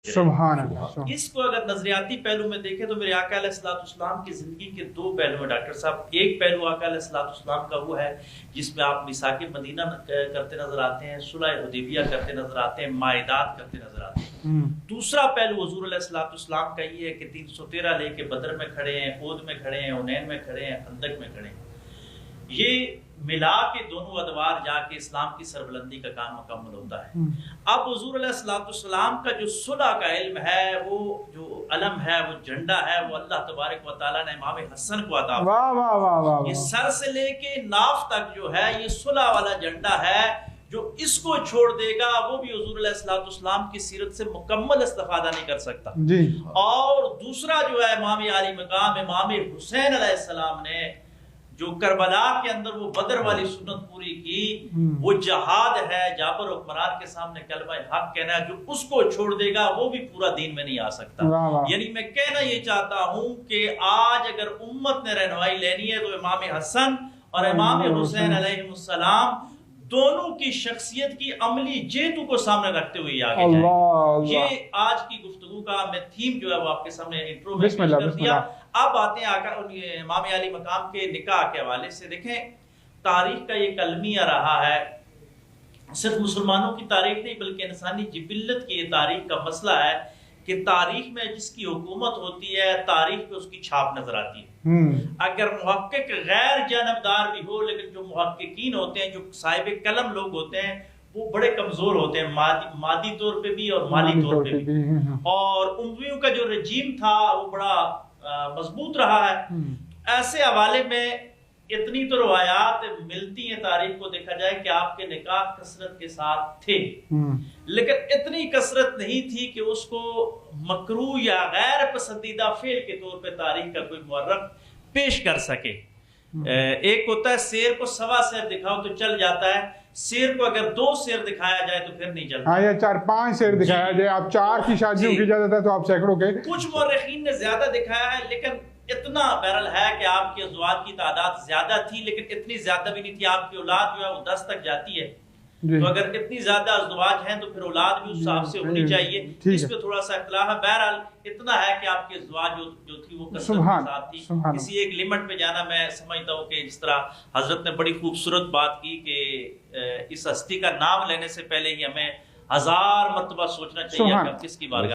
سبحان اللہ۔ اس کو اگر نظریاتی پہلو میں دیکھیں تو میرے آقا علیہ الصلوۃ والسلام کی زندگی کے دو پہلو ہیں ڈاکٹر صاحب۔ ایک پہلو آقا علیہ الصلوۃ والسلام کا وہ ہے جس میں آپ میثاق مدینہ کرتے نظر آتے ہیں، صلح حدیبیہ کرتے نظر آتے ہیں، مائدات کرتے نظر آتے ہیں۔ دوسرا پہلو حضور علیہ الصلوۃ والسلام کا یہ ہے کہ 313 لے کے بدر میں کھڑے ہیں، احد میں کھڑے ہیں، حنین میں کھڑے ہیں، خندق میں کھڑے ہیں۔ یہ ملا کے دونوں ادوار جا کے اسلام کی سربلندی کا کام مکمل ہوتا ہے۔ اب حضور علیہ الصلوۃ والسلام کا جو صلح کا علم ہے، وہ جو علم ہے، وہ جھنڈا ہے، وہ اللہ تبارک و تعالیٰ نے امام حسن کو عطا فرمایا۔ یہ سر سے لے کے ناف تک جو ہے یہ صلح والا جھنڈا ہے، جو اس کو چھوڑ دے گا وہ بھی حضور علیہ الصلوۃ والسلام کی سیرت سے مکمل استفادہ نہیں کر سکتا جی۔ اور دوسرا جو ہے امام عالی مقام امام حسین علیہ السلام نے جو کربلا کے اندر وہ بدر والی سنت پوری کی، وہ جہاد ہے، جابر حکمران کے سامنے کلمہ حق کہنا ہے، جو اس کو چھوڑ دے گا وہ بھی پورا دین میں نہیں آ سکتا۔ یعنی میں کہنا یہ چاہتا ہوں کہ آج اگر امت نے رہنمائی لینی ہے تو امام حسن اور امام حسین علیہ السلام دونوں کی شخصیت کی عملی جیتوں کو سامنے رکھتے ہوئے آگے جائیں۔ یہ آج کی گفتگو کا میں تھیم جو ہے وہ آپ کے سامنے انٹرو میں پیش کر دیا۔ اب آتے ہیں امام علی مقام کے نکاح کے حوالے سے۔ دیکھیں تاریخ کا یہ کلمیہ رہا ہے، صرف مسلمانوں کی تاریخ نہیں بلکہ انسانی جبلت کی یہ تاریخ کا مسئلہ ہے کہ تاریخ میں جس کی حکومت ہوتی ہے تاریخ پہ اس کی چھاپ نظر آتی ہے۔ اگر محقق غیر جانبدار بھی ہو لیکن جو محققین ہوتے ہیں، جو صاحب قلم لوگ ہوتے ہیں، وہ بڑے کمزور ہوتے ہیں مادی طور پہ بھی اور مالی طور پہ بھی۔ اور امویوں کا جو رجیم تھا وہ بڑا مضبوط رہا ہے۔ ایسے حوالے میں اتنی تو روایات ملتی ہیں تاریخ کو دیکھا جائے کہ آپ کے نکاح کثرت کے ساتھ تھے، لیکن اتنی کثرت نہیں تھی کہ اس کو مکروہ یا غیر پسندیدہ فعل کے طور پہ تاریخ کا کوئی مورخ پیش کر سکے۔ ایک ہوتا ہے سیر کو سوا سیر دکھاؤ تو چل جاتا ہے، سیر کو اگر 2 سیر دکھایا جائے تو پھر نہیں چلتا۔ ہاں یا 4-5 سیر دکھایا جائے، آپ 4 کی شادیوں کی اجازت ہے تو آپ سینکڑوں کے۔ کچھ مورخین نے زیادہ دکھایا ہے، لیکن اتنا بہرحال ہے کہ آپ کے ازواج کی تعداد زیادہ تھی، لیکن اتنی زیادہ بھی نہیں تھی۔ آپ کی اولاد جو ہے وہ 10 تک جاتی ہے، تو اگر اتنی زیادہ ازواج ہیں تو پھر اولاد بھی اس حساب سے ہونی چاہیے۔ اس پہ تھوڑا سا اختلاف ہے۔ بہرحال اتنا ہے کہ آپ کی ازواج جو تھی وہ کثرت کے ساتھ تھی۔ کسی ایک لمٹ پہ جانا میں سمجھتا ہوں کہ جس طرح حضرت نے بڑی خوبصورت بات کی کہ اس ہستی کا نام لینے سے پہلے ہی ہمیں 1000 مرتبہ سوچنا چاہیے کہ ہم کس کی بارگاہ